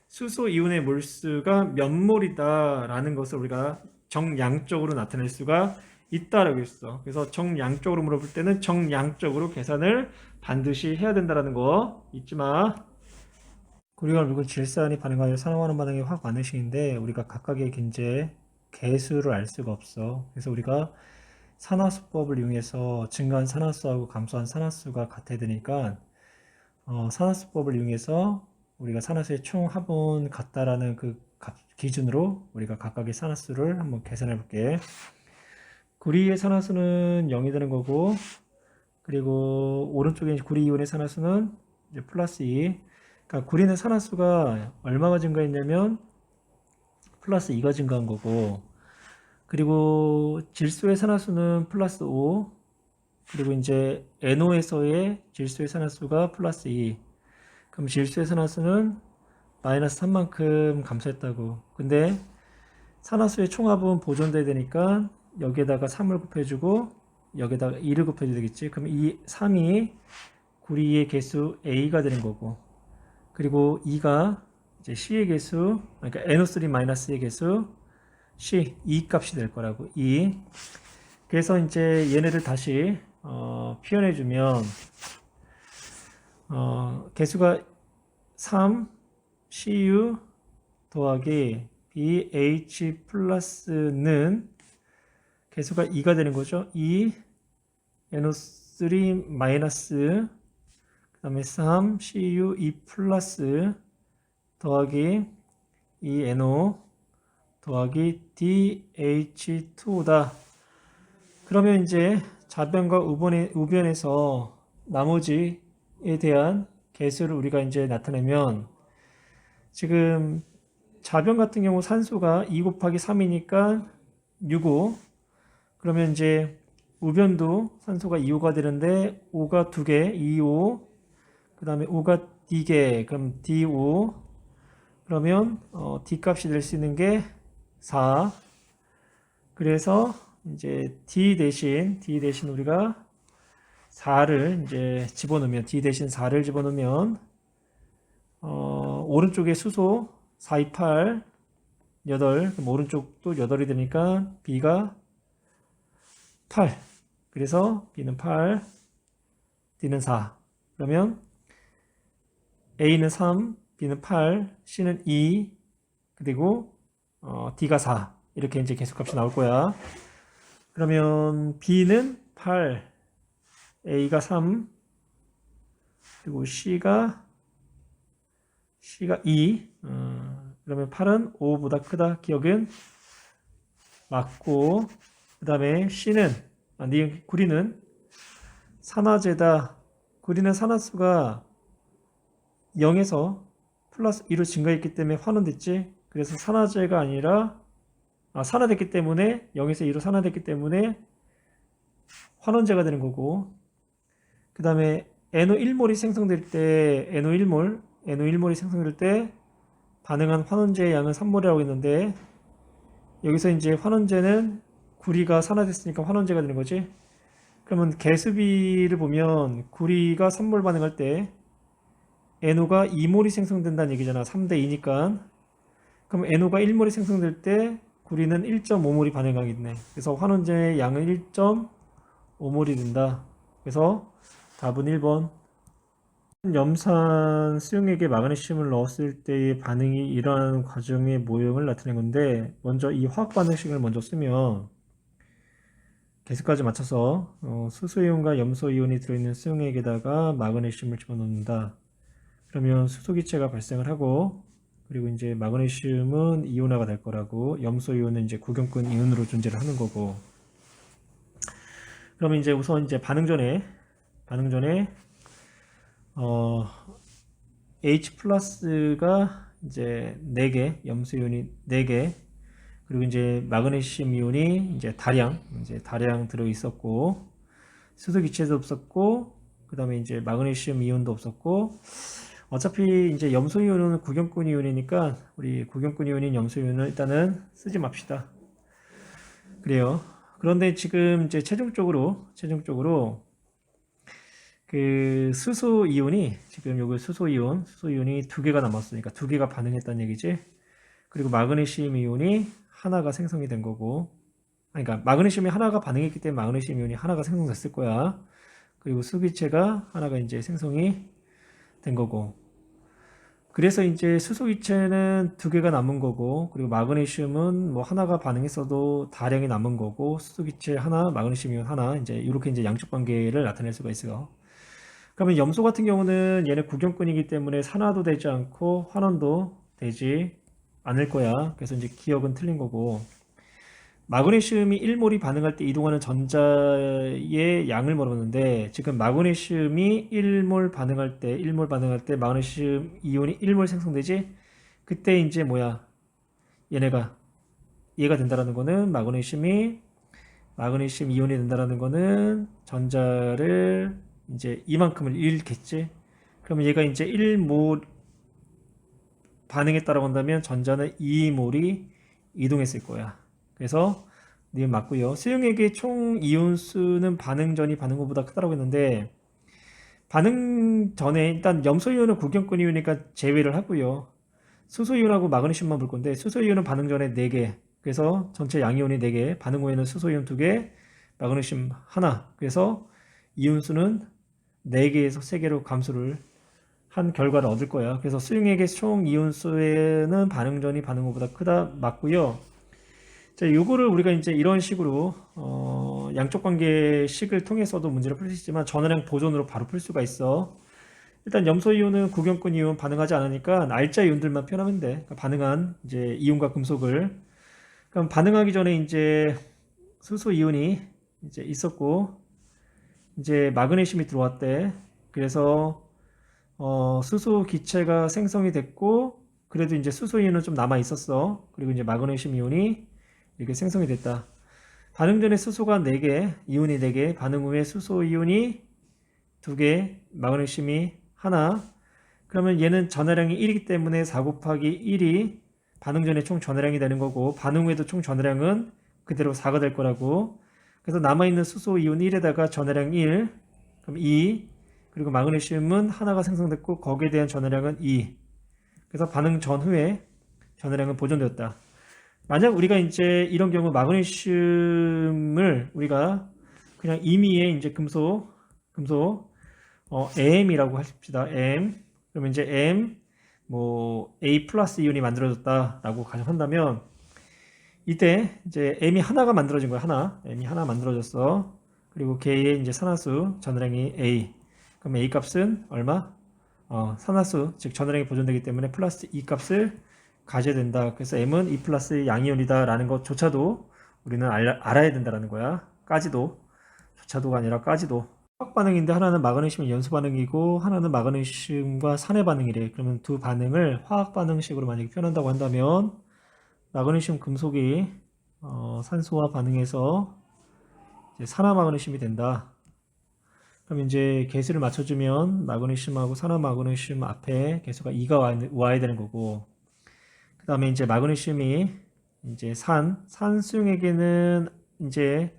수소 이온의 몰수가 몇 몰이다 라는 것을 우리가 정량적으로 나타낼 수가 있다라고 했어. 그래서 정량적으로 물어볼 때는 정량적으로 계산을 반드시 해야 된다라는 거 잊지 마. 구리가 물고 질산이 반응하여 산화하는 반응이 확 많으시는데 우리가 각각의 이제 개수를 알 수가 없어. 그래서 우리가 산화수법을 이용해서 증가한 산화수하고 감소한 산화수가 같아야 되니까 산화수법을 이용해서 우리가 산화수의 총 합은 같다라는 그 기준으로 우리가 각각의 산화수를 한번 계산해 볼게. 구리의 산화수는 0이 되는 거고, 그리고 오른쪽에 구리 이온의 산화수는 이제 플러스 2. 그러니까 구리는 산화수가 얼마가 증가했냐면 플러스 2가 증가한 거고, 그리고 질소의 산화수는 플러스 5, 그리고 이제 NO에서의 질소의 산화수가 플러스 2. 그럼 질소의 산화수는 마이너스 3만큼 감소했다고. 근데 산화수의 총합은 보존돼야 되니까 여기에다가 3을 곱해주고 여기에다가 2를 곱해줘야 되겠지. 그럼 이 3이 구리의 개수 A가 되는 거고, 그리고 2가 이제 C의 개수, 그러니까 NO3-의 개수 C, 2 값이 될 거라고. 2. 그래서 이제 얘네를 다시 표현해주면 개수가 3 CU 더하기 BH 플러스는 개수가 2가 되는 거죠. 2 NO3 마이너스 그 다음에 3 CU2 플러스 더하기 2 NO 더하기 DH2다. 그러면 이제 좌변과 우변에서 나머지에 대한 개수를 우리가 이제 나타내면 지금 좌변 같은 경우 산소가 2 곱하기 3이니까 6호. 그러면 이제 우변도 산소가 2호가 되는데 5가 2개, 2호. 그 다음에 5가 D개, 그럼 D5. 그러면 D 값이 될 수 있는 게 4. 그래서 이제 D 대신 우리가 4를 이제 집어넣으면 D 대신 4를 집어넣으면 오른쪽에 수소 4, 2, 8, 8. 그럼 오른쪽도 8이 되니까 B가 8. 그래서 B는 8, D는 4. 그러면 A는 3, B는 8, C는 2, 그리고 D가 4. 이렇게 이제 개수값이 나올 거야. 그러면 B는 8, A가 3, 그리고 C가 2. 그러면 8은 5보다 크다. 기억은 맞고, 그 다음에 C는, 구리는 산화제다. 구리는 산화수가 0에서 플러스 2로 증가했기 때문에 환원됐지. 그래서 산화제가 아니라 산화됐기 때문에 0에서 2로 산화됐기 때문에 환원제가 되는 거고, 그 다음에 NO1몰이 생성될 때 NO1몰이 생성될 때 반응한 환원제의 양은 3몰이라고 했는데 여기서 이제 환원제는 구리가 산화됐으니까 환원제가 되는 거지. 그러면 개수비를 보면 구리가 3몰 반응할 때 NO가 2몰이 생성된다는 얘기잖아. 3대 2니까. 그럼 NO가 1몰이 생성될 때 구리는 1.5몰이 반응하겠네. 그래서 환원제의 양은 1.5몰이 된다. 그래서 답은 1번. 염산 수용액에 마그네슘을 넣었을 때의 반응이 일어나는 과정의 모형을 나타낸 건데 먼저 이 화학 반응식을 먼저 쓰면 개수까지 맞춰서 수소이온과 염소이온이 들어있는 수용액에다가 마그네슘을 집어넣는다. 그러면 수소기체가 발생을 하고, 그리고 이제 마그네슘은 이온화가 될 거라고, 염소이온은 이제 구경꾼 이온으로 존재를 하는 거고. 그러면 이제 우선 이제 반응 전에 H 플러스가 이제 4개, 염소이온이 4개, 그리고 이제 마그네슘 이온이 이제 다량 들어 있었고, 수소 기체도 없었고, 그 다음에 이제 마그네슘 이온도 없었고, 어차피 이제 염소 이온은 구경꾼 이온이니까 우리 구경꾼 이온인 염소 이온을 일단은 쓰지 맙시다. 그래요. 그런데 지금 이제 최종적으로 그 수소 이온이 지금 여기 수소 이온이 2개가 남았으니까 2개가 반응했다는 얘기지. 그리고 마그네슘 이온이 하나가 생성이 된 거고, 그러니까 마그네슘이 하나가 반응했기 때문에 마그네슘 이온이 하나가 생성됐을 거야. 그리고 수소기체가 하나가 이제 생성이 된 거고. 그래서 이제 수소기체는 두 개가 남은 거고, 그리고 마그네슘은 뭐 하나가 반응했어도 다량이 남은 거고, 수소기체 하나, 마그네슘 이온 하나, 이제 이렇게 이제 양적 관계를 나타낼 수가 있어요. 그러면 염소 같은 경우는 얘는 구경꾼이기 때문에 산화도 되지 않고 환원도 되지 않을 거야. 그래서 이제 기억은 틀린 거고. 마그네슘이 1몰이 반응할 때 이동하는 전자의 양을 물었는데 지금 마그네슘이 1몰 반응할 때 마그네슘 이온이 1몰 생성되지? 그때 이제 뭐야? 얘가 된다라는 거는 마그네슘 이온이 된다라는 거는 전자를 이제 이만큼을 잃겠지? 그러면 얘가 이제 1몰 반응했다라고 한다면 전자는 2몰이 이동했을 거야. 그래서 니은 맞고요. 수용액의 총 이온 수는 반응 전이 반응 후보다 크다라고 했는데 반응 전에 일단 염소 이온은 구경꾼 이온이니까 제외를 하고요. 수소 이온하고 마그네슘만 볼 건데 수소 이온은 반응 전에 4개. 그래서 전체 양이온이 4개. 반응 후에는 수소 이온 2개, 마그네슘 하나. 그래서 이온 수는 4개에서 3개로 감소를 한 결과를 얻을 거야. 그래서 수용액의 총 이온 수는 반응 전이 반응 후보다 크다 맞고요. 자, 요거를 우리가 이제 이런 식으로 양적 관계식을 통해서도 문제를 풀 수 있지만 전화량 보존으로 바로 풀 수가 있어. 일단 염소 이온은 구경꾼 이온 반응하지 않으니까 알짜 이온들만 표현하면 돼. 그러니까 반응한 이제 이온과 금속을. 그럼 반응하기 전에 이제 수소 이온이 이제 있었고 이제 마그네슘이 들어왔대. 그래서 수소 기체가 생성이 됐고 그래도 이제 수소 이온은 좀 남아 있었어. 그리고 이제 마그네슘 이온이 이렇게 생성이 됐다. 반응 전에 수소가 4개, 이온이 4개, 반응 후에 수소 이온이 2개, 마그네슘이 하나. 그러면 얘는 전하량이 1이기 때문에 4 곱하기 1이 반응 전에 총 전하량이 되는 거고 반응 후에도 총 전하량은 그대로 4가 될 거라고. 그래서 남아있는 수소 이온 1에다가 전하량 1, 그럼 2, 그리고 마그네슘은 하나가 생성됐고 거기에 대한 전하량은 2. 그래서 반응 전후에 전하량은 보존되었다. 만약 우리가 이제 이런 경우 마그네슘을 우리가 그냥 임의의 이제 금속 M이라고 하십시다. M. 그러면 이제 M 뭐 A 플러스 이온이 만들어졌다라고 가정한다면 이때 이제 M이 하나가 만들어진 거야. M이 하나 만들어졌어. 그리고 걔의 이제 산화수 전하량이 A. 그럼 A 값은 얼마? 산화수 즉 전하량이 보존되기 때문에 플러스 E 값을 가져야 된다. 그래서 M은 E 플러스 양이온이다 라는 것조차도 우리는 알아야 된다라는 거야. 조차도가 아니라 까지도. 화학 반응인데 하나는 마그네슘의 연소 반응이고 하나는 마그네슘과 산의 반응이래. 그러면 두 반응을 화학 반응식으로 만약에 표현한다고 한다면 마그네슘 금속이 산소와 반응해서 이제 산화 마그네슘이 된다. 그럼 이제 개수를 맞춰주면 마그네슘하고 산화 마그네슘 앞에 개수가 2가 와야 되는 거고 그 다음에 이제 마그네슘이 이제 산수용액에는 이제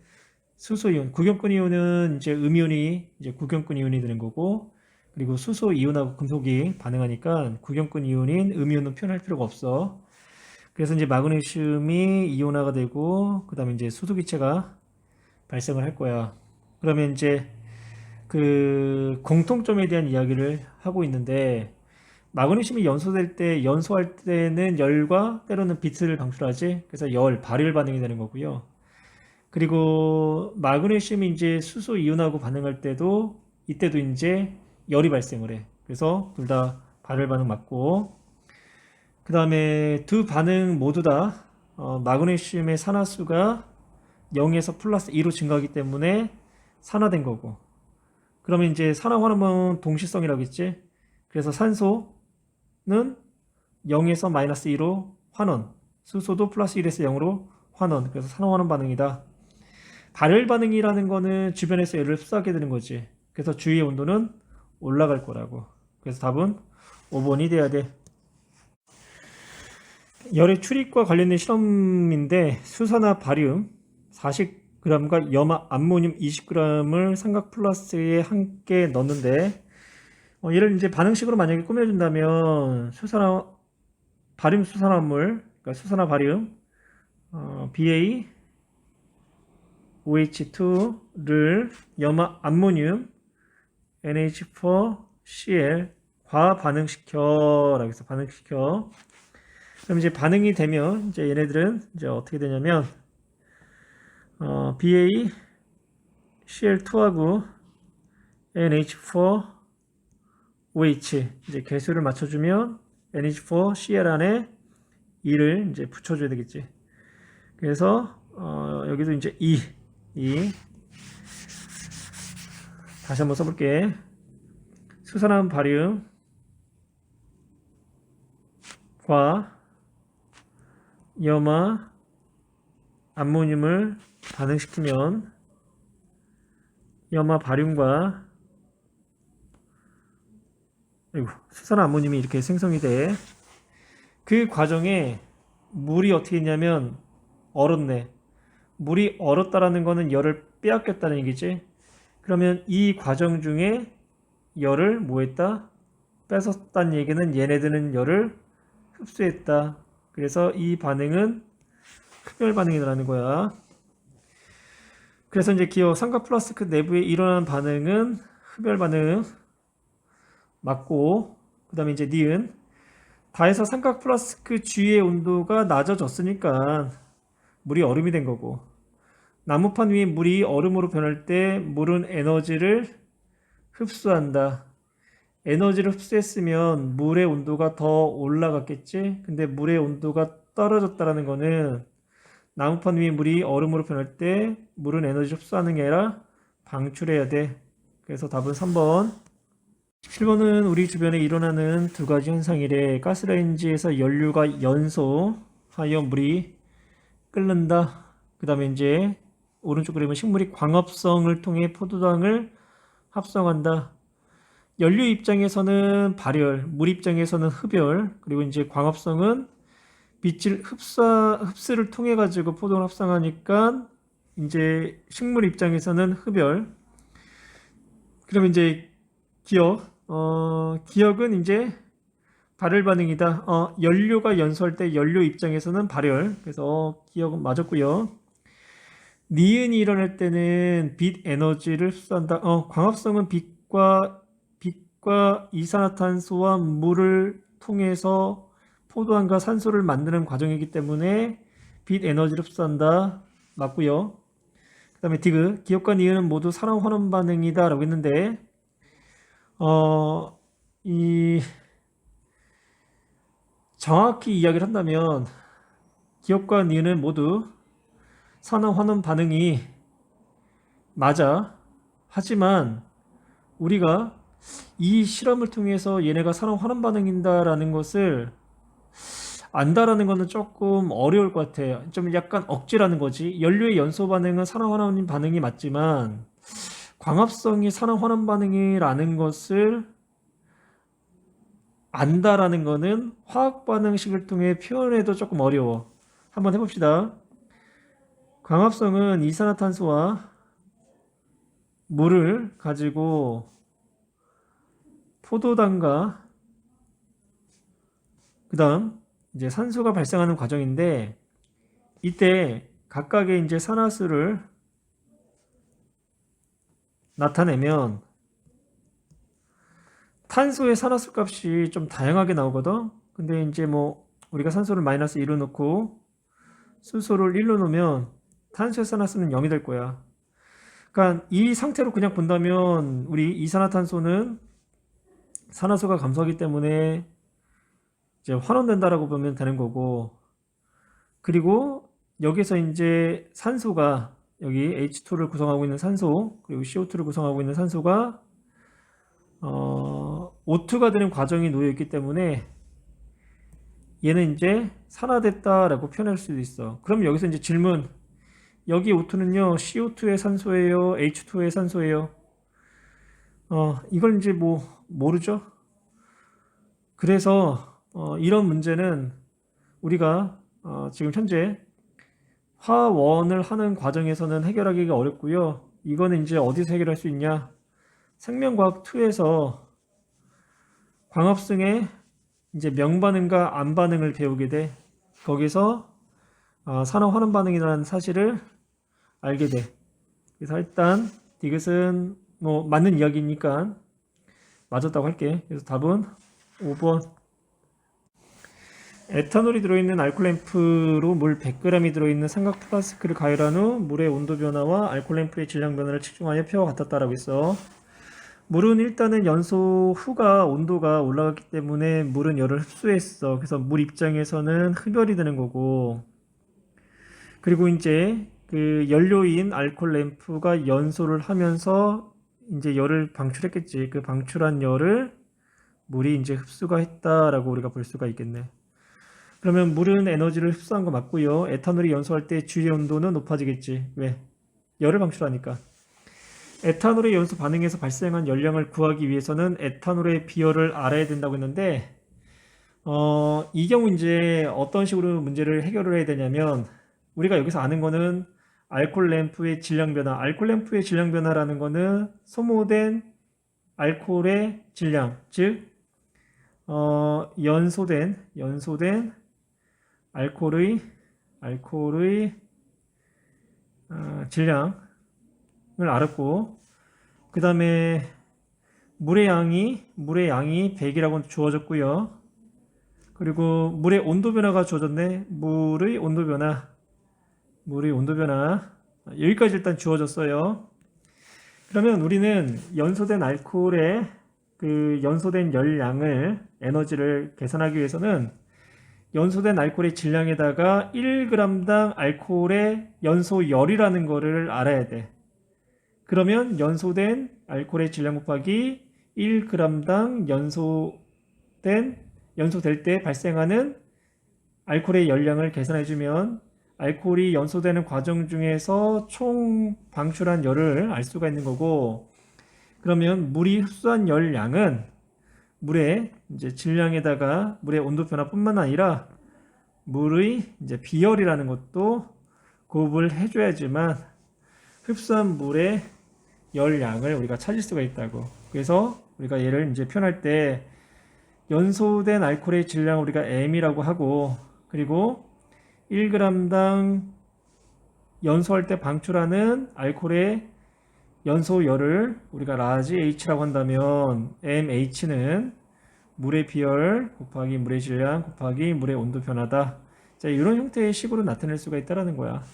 수소이온, 구경꾼 이온은 이제 음이온이 이제 구경꾼 이온이 되는 거고 그리고 수소 이온하고 금속이 반응하니까 구경꾼 이온인 음이온은 표현할 필요가 없어. 그래서 이제 마그네슘이 이온화가 되고 그 다음에 이제 수소 기체가 발생을 할 거야. 그러면 이제 그 공통점에 대한 이야기를 하고 있는데 마그네슘이 연소할 때는 열과 때로는 빛을 방출하지. 그래서 발열 반응이 되는 거고요. 그리고 마그네슘이 이제 수소 이온하고 반응할 때도 이때도 이제 열이 발생을 해. 그래서 둘 다 발열 반응 맞고 그 다음에 두 반응 모두 다 마그네슘의 산화수가 0에서 플러스 2로 증가하기 때문에 산화된 거고 그러면 이제 산화 환원은 동시성이라고 했지. 그래서 산소는 0에서 마이너스 2로 환원, 수소도 플러스 1에서 0으로 환원. 그래서 산화 환원 반응이다. 발열 반응이라는 거는 주변에서 열을 흡수하게 되는 거지. 그래서 주위의 온도는 올라갈 거라고. 그래서 답은 5번이 돼야 돼. 열의 출입과 관련된 실험인데 수산화 바리움 40g과 염화 암모늄 20g을 삼각 플라스에 함께 넣는데 얘를 이제 반응식으로 만약에 꾸며준다면 바리움 수산화물, 그러니까 수산화 바리움 BaOH2를 염화 암모늄 NH4Cl 과 반응시켜 라고 해서 반응시켜. 그럼 이제 반응이 되면 이제 얘네들은 이제 어떻게 되냐면 BaCl2하고 NH4OH 이제 개수를 맞춰주면 NH4Cl 안에 2를 이제 붙여줘야 되겠지. 그래서 여기도 이제 2 다시 한번 써볼게. 수산화 바륨과 염화 암모늄을 반응시키면 염화 바륨과 수산화 암모늄이 이렇게 생성이 돼. 그 과정에 물이 어떻게 했냐면 얼었네. 물이 얼었다라는 거는 열을 빼앗겼다는 얘기지. 그러면 이 과정 중에 열을 뭐 했다? 뺏었다는 얘기는 얘네들은 열을 흡수했다. 그래서 이 반응은 흡열 반응이라는 거야. 그래서 이제 기억 삼각 플라스크 내부에 일어나는 반응은 흡열 반응 맞고, 그 다음에 이제 니은 다해서 삼각 플라스크 주위의 온도가 낮아졌으니까 물이 얼음이 된 거고, 나무판 위에 물이 얼음으로 변할 때 물은 에너지를 흡수한다. 에너지를 흡수했으면 물의 온도가 더 올라갔겠지. 근데 물의 온도가 떨어졌다라는 거는 나무판 위에 물이 얼음으로 변할 때 물은 에너지 흡수하는 게 아니라 방출해야 돼. 그래서 답은 3번. 7번은 우리 주변에 일어나는 두 가지 현상이래. 가스레인지에서 연료가 연소하여 물이 끓는다. 그 다음에 이제 오른쪽 그림은 식물이 광합성을 통해 포도당을 합성한다. 연료 입장에서는 발열, 물 입장에서는 흡열, 그리고 이제 광합성은 빛을 흡수를 통해 가지고 포도를 합성하니까 이제 식물 입장에서는 흡열. 그러면 이제 기억은 이제 발열 반응이다. 연료가 연소할 때 연료 입장에서는 발열. 그래서 기억은 맞았고요. 니은이 일어날 때는 빛 에너지를 흡수한다. 광합성은 빛과 이산화탄소와 물을 통해서 포도당과 산소를 만드는 과정이기 때문에 빛 에너지를 흡수한다. 맞고요. 그 다음에 디귿, 기억과 니은은 모두 산화 환원 반응이다 라고 했는데 정확히 이야기를 한다면 기억과 니은은 모두 산화 환원 반응이 맞아. 하지만 우리가 이 실험을 통해서 얘네가 산화 환원 반응인다라는 것을 안다라는 거는 조금 어려울 것 같아요. 좀 약간 억지라는 거지. 연료의 연소 반응은 산화 환원 반응이 맞지만 광합성이 산화 환원 반응이라는 것을 안다라는 거는 화학 반응식을 통해 표현해도 조금 어려워. 한번 해봅시다. 광합성은 이산화탄소와 물을 가지고 포도당과 그 다음 이제 산소가 발생하는 과정인데, 이때 각각의 이제 산화수를 나타내면 탄소의 산화수 값이 좀 다양하게 나오거든. 근데 이제 뭐 우리가 산소를 마이너스 1로 놓고 수소를 1로 놓으면 탄소의 산화수는 0이 될 거야. 그러니까 이 상태로 그냥 본다면 우리 이산화탄소는 산화수가 감소하기 때문에 이제 환원된다라고 보면 되는 거고, 그리고 여기서 이제 산소가 여기 H2를 구성하고 있는 산소, 그리고 CO2를 구성하고 있는 산소가 O2가 되는 과정이 놓여 있기 때문에 얘는 이제 산화됐다라고 표현할 수도 있어. 그럼 여기서 이제 질문, 여기 O2는요 CO2의 산소예요, H2의 산소예요? 이걸 이제 뭐 모르죠. 그래서 이런 문제는 우리가 지금 현재 화원을 하는 과정에서는 해결하기가 어렵고요. 이거는 이제 어디서 해결할 수 있냐? 생명과학 2에서 광합성의 이제 명반응과 암반응을 배우게 돼. 거기서 산화 환원 반응이라는 사실을 알게 돼. 그래서 일단 디귿은 뭐 맞는 이야기니까 맞았다고 할게. 그래서 답은 5번. 에탄올이 들어있는 알콜램프로 물 100g이 들어있는 삼각 플라스크를 가열한 후 물의 온도 변화와 알콜램프의 질량 변화를 측정하여 표와 같았다라고 했어. 물은 일단은 연소 후가 온도가 올라갔기 때문에 물은 열을 흡수했어. 그래서 물 입장에서는 흡열이 되는 거고, 그리고 이제 그 연료인 알콜 램프가 연소를 하면서 이제 열을 방출했겠지. 그 방출한 열을 물이 이제 흡수가 했다라고 우리가 볼 수가 있겠네. 그러면 물은 에너지를 흡수한 거 맞고요. 에탄올이 연소할 때 주의 온도는 높아지겠지. 왜? 열을 방출하니까. 에탄올의 연소 반응에서 발생한 열량을 구하기 위해서는 에탄올의 비열을 알아야 된다고 했는데, 이 경우 이제 어떤 식으로 문제를 해결을 해야 되냐면, 우리가 여기서 아는 거는 알콜 램프의 질량 변화. 알콜 램프의 질량 변화라는 거는 소모된 알코올의 질량, 즉 연소된 알코올의 질량을 알았고, 그 다음에 물의 양이 100이라고 주어졌고요. 그리고 물의 온도 변화가 주어졌네. 물의 온도 변화 여기까지 일단 주어졌어요. 그러면 우리는 연소된 알코올의 그 연소된 열량을 에너지를 계산하기 위해서는 연소된 알코올의 질량에다가 1g당 알코올의 연소열이라는 거를 알아야 돼. 그러면 연소된 알코올의 질량 곱하기 1g당 연소될 때 발생하는 알코올의 열량을 계산해주면 알코올이 연소되는 과정 중에서 총 방출한 열을 알 수가 있는 거고, 그러면 물이 흡수한 열량은 물의 이제 질량에다가 물의 온도 변화뿐만 아니라 물의 이제 비열이라는 것도 곱을 해줘야지만 흡수한 물의 열량을 우리가 찾을 수가 있다고. 그래서 우리가 얘를 이제 표현할 때 연소된 알코올의 질량을 우리가 M이라고 하고, 그리고 1g당 연소할 때 방출하는 알코올의 연소열을 우리가 라지 H라고 한다면 MH는 물의 비열 곱하기 물의 질량 곱하기 물의 온도 변화다. 자, 이런 형태의 식으로 나타낼 수가 있다는 거야.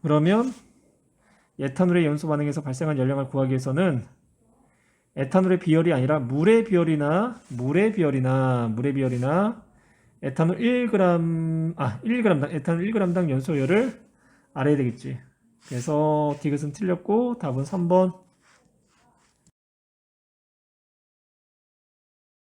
그러면 에탄올의 연소 반응에서 발생한 열량을 구하기 위해서는 에탄올의 비열이 아니라 물의 비열이나 에탄올 1g당 에탄올 1g당 연소열을 알아야 되겠지. 그래서 디귿은 틀렸고 답은 3번.